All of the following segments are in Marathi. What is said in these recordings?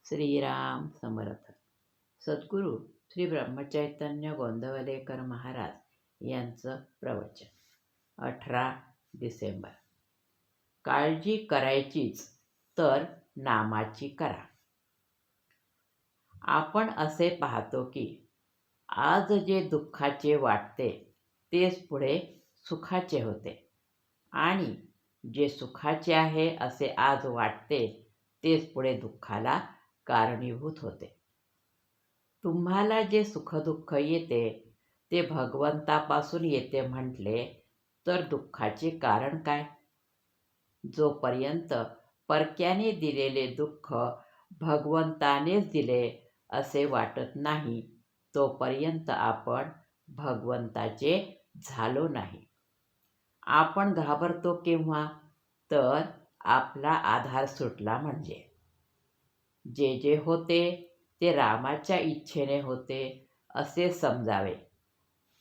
श्रीराम समर्थ. सद्गुरू श्री ब्रह्मचैतन्य गोंदवलेकर महाराज यांचं प्रवचन. 18 डिसेंबर. काळजी करायचीच तर नामाची करा. आपण असे पाहतो की आज जे दुःखाचे वाटते तेच पुढे सुखाचे होते, आणि जे सुखाचे आहे असे आज वाटते तेच पुढे दुःखाला कारणीभूत होते. तुम्हाला जे सुखदुःख येते ते भगवंतापासून येते म्हटले तर दुःखाचे कारण काय? जोपर्यंत परक्याने दिलेले दुःख भगवंतानेच दिले असे वाटत नाही तोपर्यंत आपण भगवंताचे झालो नाही. आपण घाबरतो केव्हा? तर आपला आधार सुटला म्हणजे. जे जे होते ते रामाच्या इच्छेने होते असे समजावे.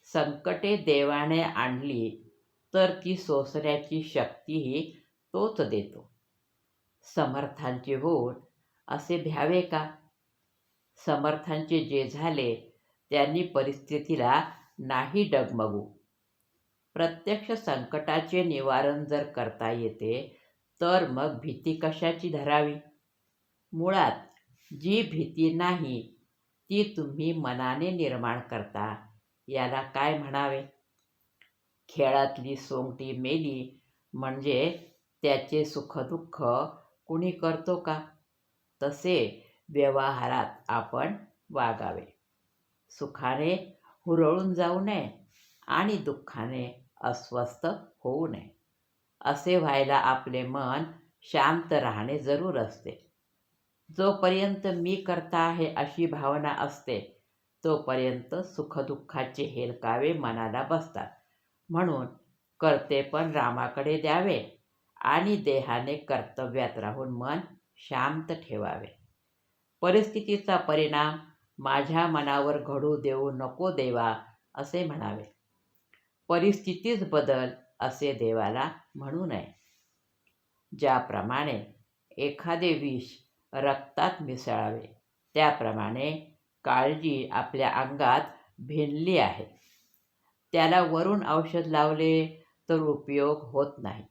संकटे देवाने आणली तर ती सोसण्याची शक्तीही तोच देतो. समर्थांचे होऊन असे भ्यावे का? समर्थांचे जे झाले त्यांनी परिस्थितीला नाही डगमगू. प्रत्यक्ष संकटाचे निवारण जर करता येते तर मग भीती कशाची धरावी? मुळात जी भीती नाही ती तुम्ही मनाने निर्माण करता, याला काय म्हणावे? खेळातली सोंगटी मेली म्हणजे त्याचे सुखदुःख कुणी करतो का? तसे व्यवहारात आपण वागावे. सुखाने हुरळून जाऊ नये आणि दुःखाने अस्वस्थ होऊ नये. असे व्हायला आपले मन शांत राहणे जरूर असते. जोपर्यंत मी करता आहे अशी भावना असते तोपर्यंत सुखदुःखाचे हेलकावे मनाला बसतात. म्हणून कर्तेपण रामाकडे द्यावे आणि देहाने कर्तव्यात राहून मन शांत ठेवावे. परिस्थितीचा परिणाम माझ्या मनावर घडू देऊ नको देवा असे म्हणावे. परिस्थितीच बदल असे देवाला म्हणू नये. ज्याप्रमाणे एखादे विष रक्तात मिसळावे त्याप्रमाणे काळजी आपल्या अंगात भिनली आहे. त्याला वरून औषध लावले तर उपयोग होत नाही.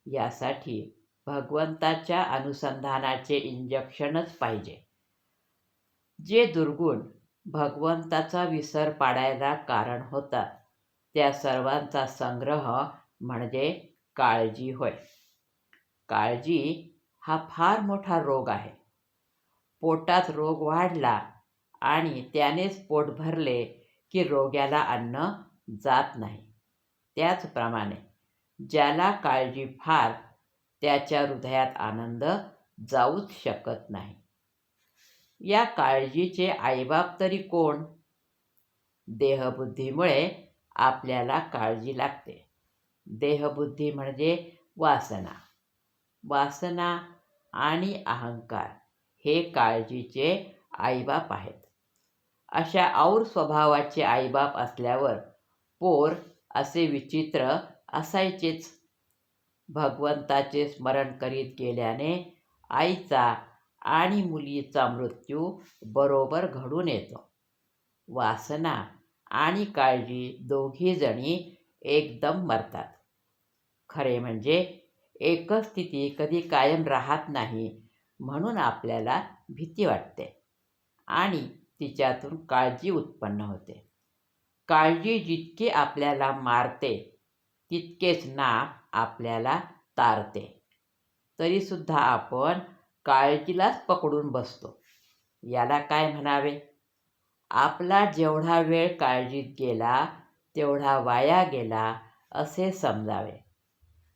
यासाठी भगवंताच्या अनुसंधानाचे इंजेक्शनच पाहिजे. जे दुर्गुण भगवंताचा विसर पाडायला कारण होतात त्या सर्वांचा संग्रह म्हणजे काळजी होय. काळजी हा फार मोठा रोग आहे. पोटात रोग वाढला आणि त्यानेच पोट भरले की रोग्याला अन्न जात नाही. त्याचप्रमाणे ज्याला काळजी फार त्याच्या हृदयात आनंद जाऊच शकत नाही. या काळजीचे आईबाप तरी कोण? देहबुद्धीमुळे आपल्याला काळजी लागते. देहबुद्धी म्हणजे वासना. वासना आणि अहंकार हे काळजीचे आईबाप आहेत. अशा और स्वभावाचे आईबाप असल्यावर पोर असे विचित्र असायचेच. भगवंताचे स्मरण करीत गेल्याने आईचा आणि मुलीचा मृत्यू बरोबर घडून येतो. वासना आणि काळजी दोघी जणी एकदम मरतात. खरे म्हणजे एकच स्थिती कधी कायम राहत नाही, म्हणून आपल्याला भीती वाटते आणि तिच्यातून काळजी उत्पन्न होते. काळजी जितके आपल्याला मारते तितकेच नाम आपल्याला तारते. तरीसुद्धा आपण काळजीलाच पकडून बसतो. याला काय म्हणावे? आपला जेवढा वेळ काळजीत गेला तेवढा वाया गेला असे समजावे.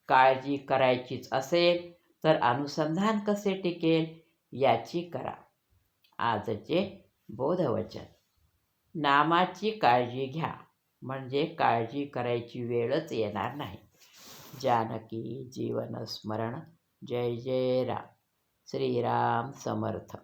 काळजी करायचीच असेल तर अनुसंधान कसे टिकेल याची करा. आजचे बोधवचन. नामाची काळजी घ्या म्हणजे काळजी करायची वेळच येणार नाही. जानकी जीवन स्मरण. जय जय राम. श्रीराम समर्थ.